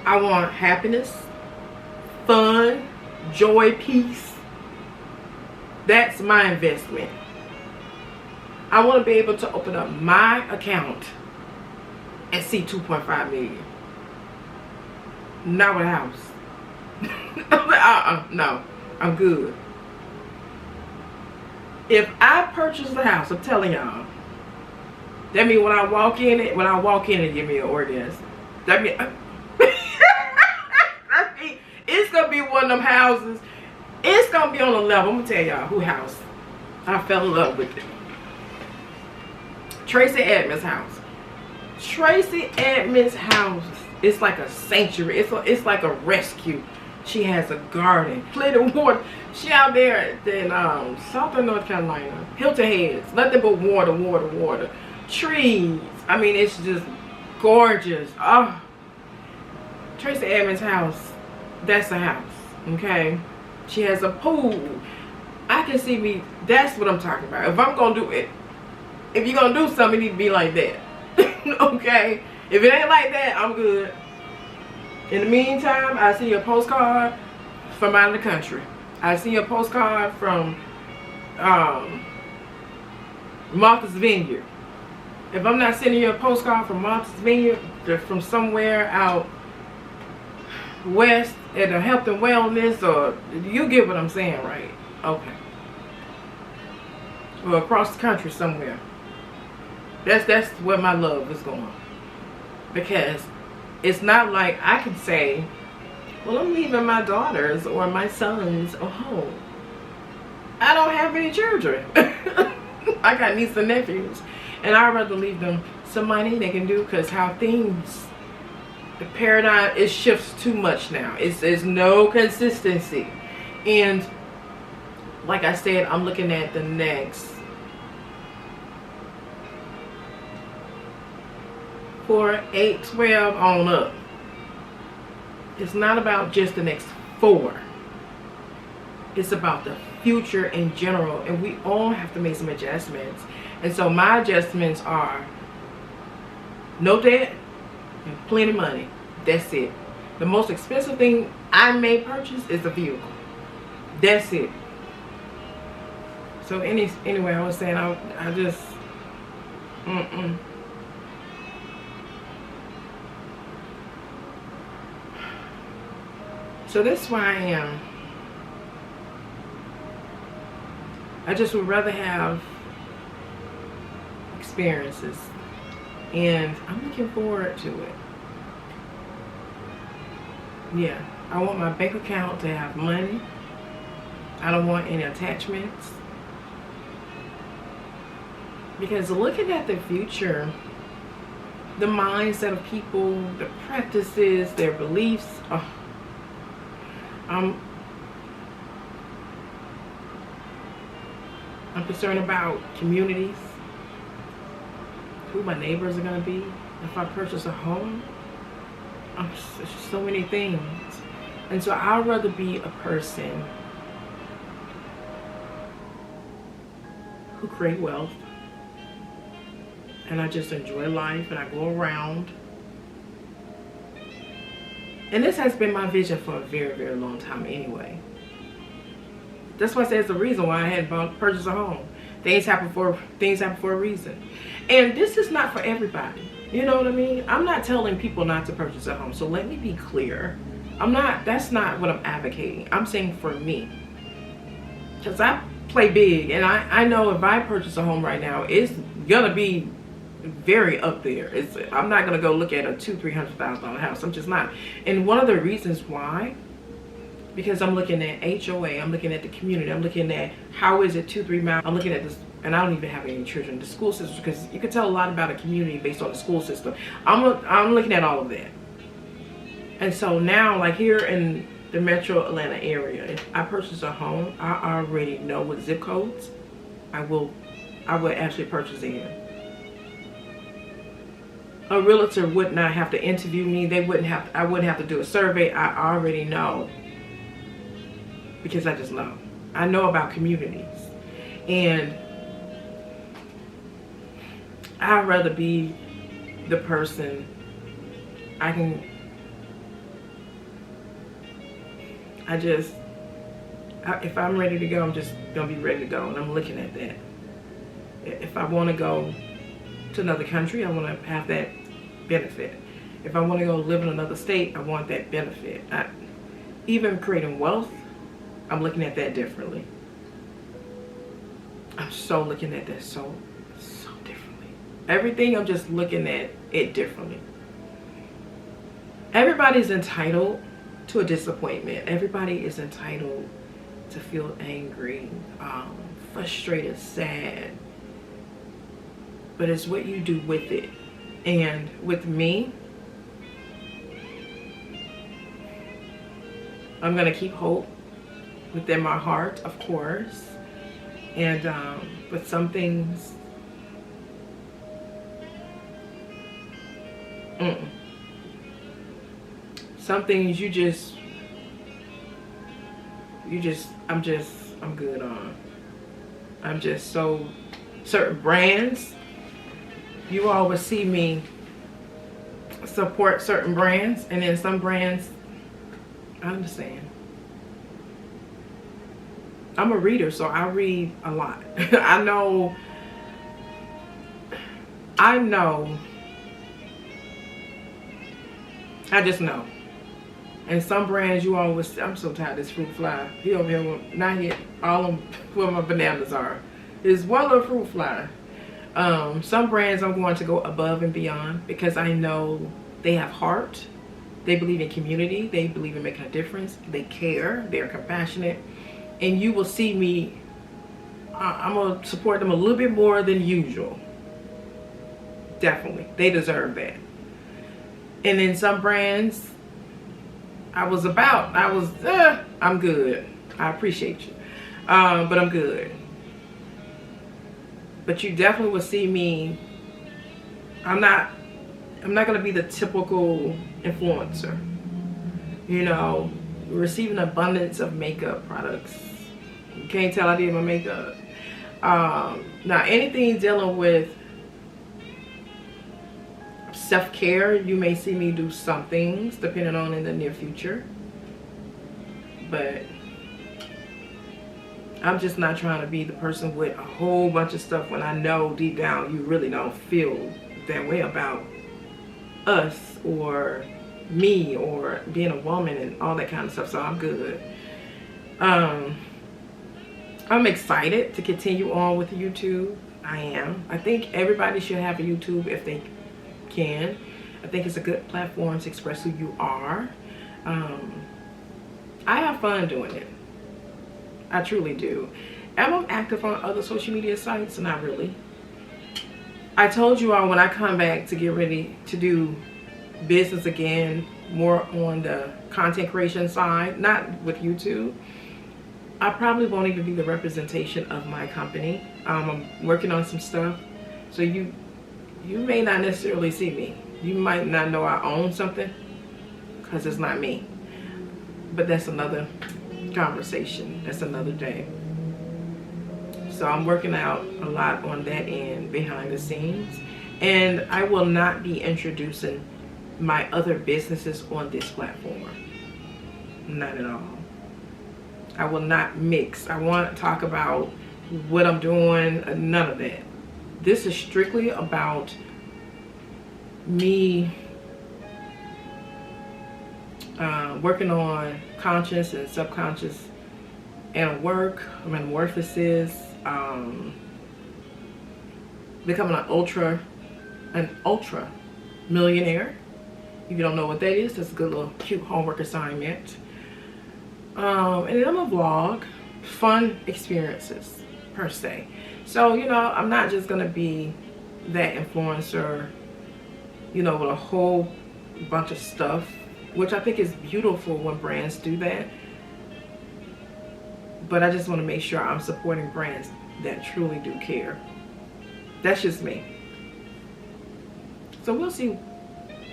I want happiness, fun, joy, peace. That's my investment. I want to be able to open up my account and see 2.5 million. Not with a house. No, I'm good. If I purchase the house, I'm telling y'all, that means when I walk in it give me an orgasm. That means it's gonna be one of them houses. It's gonna be on a level. I'm gonna tell y'all who house I fell in love with it. Tracy Edmonds' house. Tracy Edmonds' house is like a sanctuary. It's like a rescue. She has a garden, plenty of water. She out there in Southern North Carolina, Hilton Heads, nothing but water, water, water. Trees. I mean, it's just gorgeous. Oh, Tracy Edmonds' house, that's a house, okay? She has a pool. I can see me, that's what I'm talking about. If I'm gonna do it, if you're gonna do something, it need to be like that. Okay? If it ain't like that, I'm good. In the meantime, I see a postcard from out of the country. I see a postcard from Martha's Vineyard. If I'm not sending you a postcard from Martha's Vineyard, they're from somewhere out west at a health and wellness, or you get what I'm saying, right? Okay. Or across the country somewhere. That's where my love is going. Because it's not like I could say, well, I'm leaving my daughters or my sons at home. I don't have any children. I got nieces and nephews. And I'd rather leave them some money they can do, because how things, the paradigm, it shifts too much now. There's no consistency. And like I said, I'm looking at the next 4, 8, 12 on up. It's not about just the next 4. It's about the future in general, and we all have to make some adjustments. And so my adjustments are no debt and plenty of money. That's it. The most expensive thing I may purchase is a vehicle. That's it. So anyway, I was saying I just So that's why I am. I just would rather have experiences, and I'm looking forward to it. Yeah, I want my bank account to have money. I don't want any attachments, because looking at the future, the mindset of people, the practices, their beliefs, I'm concerned about communities, who my neighbors are going to be if I purchase a home. There's so many things. And so I'd rather be a person who create wealth, and I just enjoy life, and I go around. And this has been my vision for a very, very long time anyway. That's why I say it's the reason why I had purchased a home. Things happen for a reason. And this is not for everybody. You know what I mean? I'm not telling people not to purchase a home. So let me be clear. That's not what I'm advocating. I'm saying for me. Because I play big, and I know if I purchase a home right now, it's gonna be very up there. I'm not gonna go look at a $200,000-$300,000 house. I'm just not. And one of the reasons why, because I'm looking at HOA, I'm looking at the community, I'm looking at how is it 2-3 miles, I'm looking at this, and I don't even have any children, the school system, because you can tell a lot about a community based on the school system. I'm looking at all of that. And so now, like here in the metro Atlanta area, if I purchase a home, I already know what zip codes I will actually purchase in. A realtor would not have to interview me. I wouldn't have to do a survey. I already know, because I just know. I know about communities, and I'd rather be the person if I'm ready to go, I'm just gonna be ready to go, and I'm looking at that. If I want to go to another country, I want to have that benefit. If I want to go live in another state, I want that benefit. Even creating wealth, I'm looking at that differently. I'm so looking at that so differently. Everything, I'm just looking at it differently. Everybody's entitled to a disappointment. Everybody is entitled to feel angry, frustrated, sad. But it's what you do with it. And with me, I'm gonna keep hope within my heart, of course. And but some things, some things I'm good on. I'm just so, certain brands, you always see me support certain brands, and then some brands, I understand. I'm a reader, so I read a lot. I just know. And some brands you always, I'm so tired of this fruit fly. He over here, not here, all of them, where my bananas are. There's one little fruit fly. Some brands I'm going to go above and beyond because I know they have heart. They believe in community. They believe in making a difference. They care. They're compassionate. And you will see me, I'm going to support them a little bit more than usual. Definitely. They deserve that. And then some brands, I'm good. I appreciate you. But I'm good. But you definitely will see me, I'm not going to be the typical influencer. You know, receiving abundance of makeup products. You can't tell I did my makeup. Now anything dealing with self-care, you may see me do some things depending on in the near future. But I'm just not trying to be the person with a whole bunch of stuff when I know deep down you really don't feel that way about us or me or being a woman and all that kind of stuff. So I'm good. I'm excited to continue on with YouTube. I am. I think everybody should have a YouTube if they can. I think it's a good platform to express who you are. I have fun doing it. I truly do. Am I active on other social media sites? Not really. I told you all when I come back to get ready to do business again, more on the content creation side, not with YouTube, I probably won't even be the representation of my company. I'm working on some stuff. So you may not necessarily see me. You might not know I own something because it's not me. But that's another conversation. That's another day. So I'm working out a lot on that end behind the scenes. And I will not be introducing my other businesses on this platform. Not at all. I will not mix. I want to talk about what I'm doing. None of that. This is strictly about me working on conscious and subconscious and work, metamorphosis, becoming an ultra millionaire. If you don't know what that is, that's a good little cute homework assignment. And then I'm a vlog, fun experiences per se. So, you know, I'm not just gonna be that influencer, you know, with a whole bunch of stuff, which I think is beautiful when brands do that. But I just want to make sure I'm supporting brands that truly do care. That's just me. So we'll see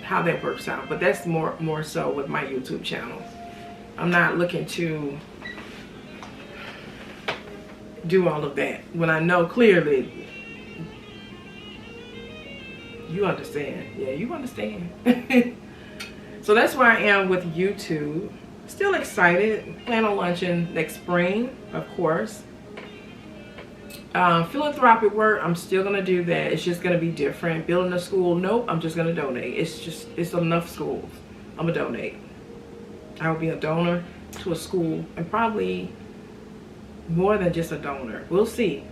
how that works out. But that's more so with my YouTube channel. I'm not looking to do all of that when I know clearly you understand. Yeah, you understand. So that's where I am with YouTube. Still excited. Plan on launching next spring, of course. Philanthropic work, I'm still gonna do that. It's just gonna be different. Building a school, nope, I'm just gonna donate. It's enough schools. I'm gonna donate. I will be a donor to a school, and probably more than just a donor. We'll see.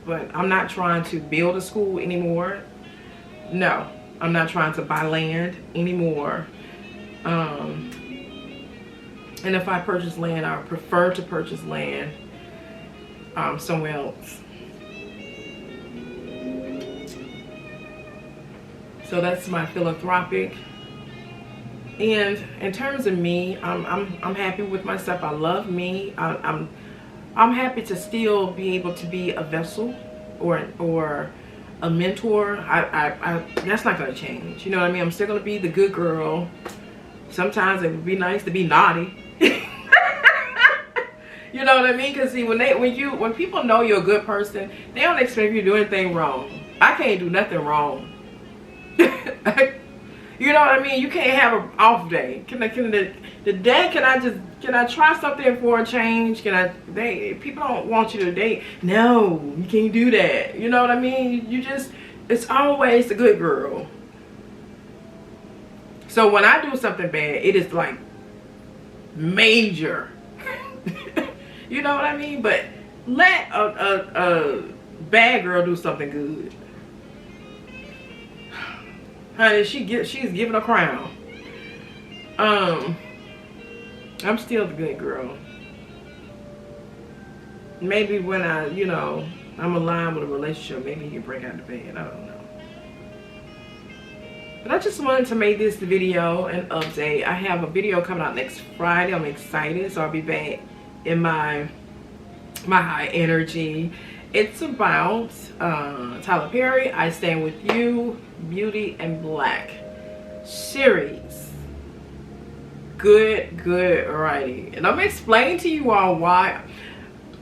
But I'm not trying to build a school anymore. No, I'm not trying to buy land anymore. And if I purchase land, I would prefer to purchase land somewhere else. So that's my philanthropic. And in terms of me, I'm happy with myself. I love me. I'm happy to still be able to be a vessel or a mentor. That's not gonna change. You know what I mean? I'm still gonna be the good girl. Sometimes it would be nice to be naughty. You know what I mean? Because see, when people know you're a good person, they don't expect you to do anything wrong. I can't do nothing wrong. You know what I mean? You can't have an off day. Can I try something for a change? People don't want you to date. No, you can't do that. You know what I mean? It's always the good girl. So when I do something bad, it is like major. You know what I mean? But let a bad girl do something good. Honey, she's giving a crown. I'm still the good girl. Maybe when I'm aligned with a relationship, maybe he can break out the bed. I don't know. But I just wanted to make this video an update. I have a video coming out next Friday. I'm excited, so I'll be back in my high energy. It's about Tyler Perry, I Stand With You, Beauty and Black series. Good writing. And I'm explaining to you all why.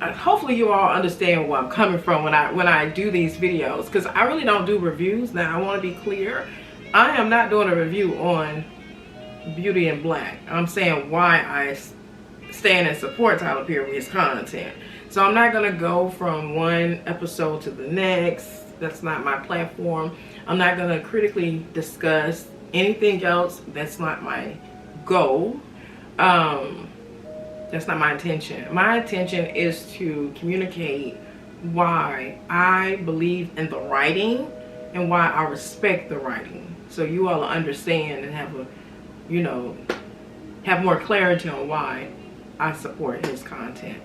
Hopefully you all understand where I'm coming from when I do these videos, because I really don't do reviews. Now, I want to be clear. I am not doing a review on Beauty and Black. I'm saying why I stand and support Tyler Perry with his content. So I'm not going to go from one episode to the next. That's not my platform. I'm not going to critically discuss anything else. That's not my goal. That's not my intention. My intention is to communicate why I believe in the writing and why I respect the writing. So you all understand and have have more clarity on why I support his content.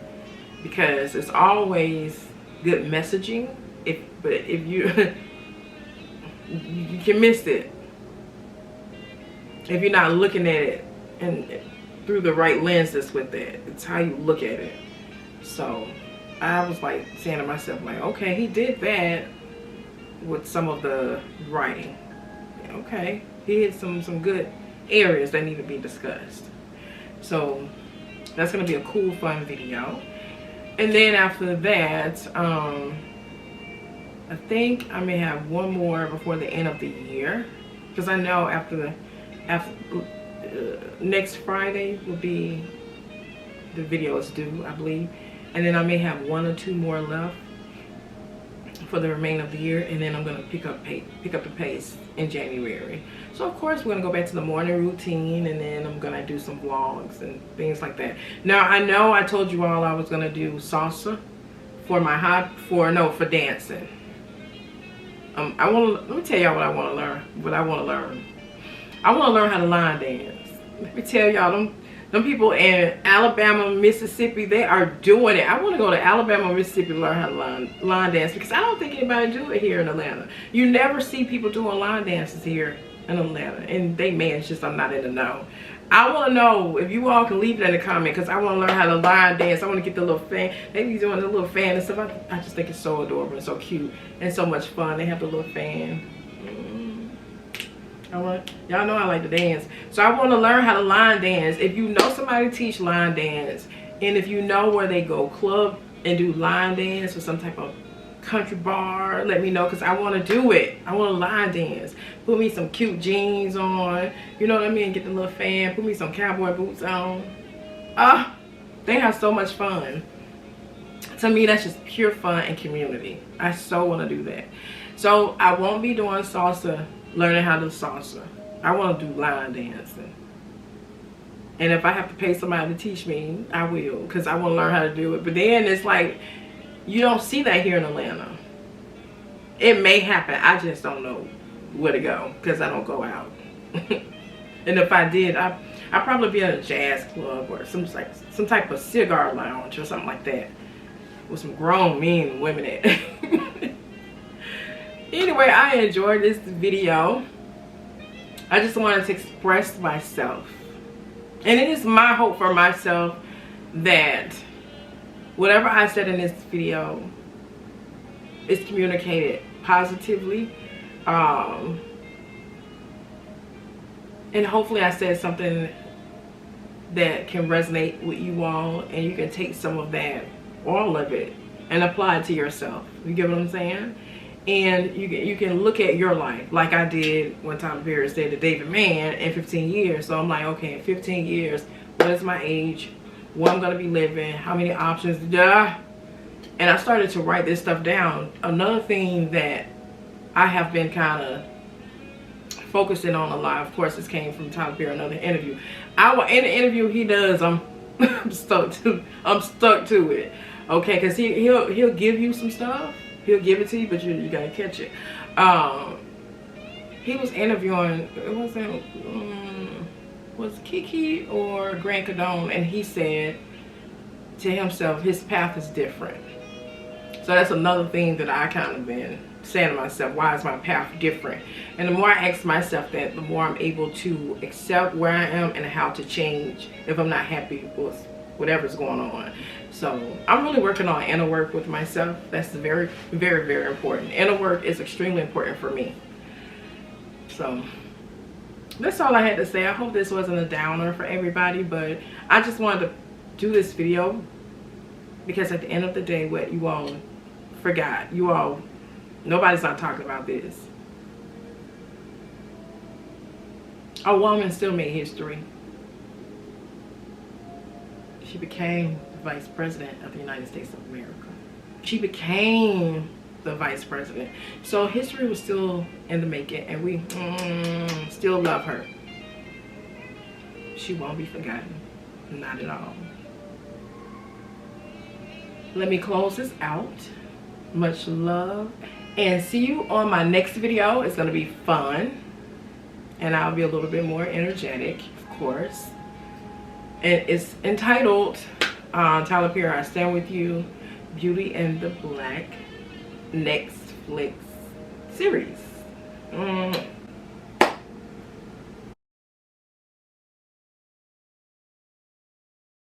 Because it's always good messaging, but if you you can miss it if you're not looking at it and through the right lenses with it. It's how you look at it. So I was like saying to myself, like, okay, he did that with some of the writing. Okay, he had some good areas that need to be discussed. So that's gonna be a cool, fun video. And then after that, I think I may have one more before the end of the year, because I know after next Friday will be the video is due, I believe, and then I may have one or two more left for the remainder of the year, and then I'm gonna pick up the pace in January. So of course we're gonna go back to the morning routine, and then I'm gonna do some vlogs and things like that. Now I know I told you all I was gonna do salsa for my for dancing. Let me tell y'all what I want to learn. I want to learn how to line dance. Let me tell y'all, them people in Alabama, Mississippi, they are doing it. I want to go to Alabama, Mississippi to learn how to line dance, because I don't think anybody do it here in Atlanta. You never see people doing line dances here in Atlanta, and it's just I'm not in the know. I want to know if you all can leave it in the comment, because I want to learn how to line dance. I want to get the little fan. They be doing the little fan and stuff. I just think it's so adorable and so cute and so much fun. They have the little fan. Y'all know I like to dance, so I want to learn how to line dance. If you know somebody teach line dance, and if you know where they go club and do line dance or some type of country bar, let me know, because I want to do it. I want to line dance. Put me some cute jeans on, you know what I mean, get the little fan, put me some cowboy boots on. They have so much fun. To me, that's just pure fun and community. I so want to do that. So I won't be doing salsa, learning how to do salsa. I want to do line dancing. And if I have to pay somebody to teach me, I will, because I want to learn how to do it. But then it's like, you don't see that here in Atlanta. It may happen. I just don't know where to go, because I don't go out. And if I did, I'd probably be at a jazz club or some type of cigar lounge or something like that, with some grown men women at. Anyway, I enjoyed this video. I just wanted to express myself. And it is my hope for myself that whatever I said in this video is communicated positively. And hopefully I said something that can resonate with you all, and you can take some of that, all of it, and apply it to yourself. You get what I'm saying? And you can look at your life like I did when Tyler Perry said to David Mann in 15 years. So I'm like, okay, in 15 years, what is my age? What I'm going to be living? How many options? Duh. And I started to write this stuff down. Another thing that I have been kind of focusing on a lot, of course, this came from Tyler Perry, another interview. In the interview he does, I'm stuck to it. Okay, because he'll give you some stuff. He'll give it to you, but you gotta catch it. He was interviewing, it wasn't, was Kiki or Grant Cardone, and he said to himself, his path is different. So that's another thing that I kind of been saying to myself, why is my path different? And the more I ask myself that, the more I'm able to accept where I am and how to change if I'm not happy with whatever's going on. So I'm really working on inner work with myself. That's very, very, very important. Inner work is extremely important for me. So that's all I had to say. I hope this wasn't a downer for everybody, but I just wanted to do this video because at the end of the day, what you all forgot, nobody's not talking about this. A woman still made history. She became the Vice President of the United States of America. She became the Vice President. So history was still in the making, and we still love her. She won't be forgotten. Not at all. Let me close this out. Much love. And see you on my next video. It's going to be fun. And I'll be a little bit more energetic, of course. And it's entitled Tyler Perry, I Stand With You, Beauty and the Black Netflix series.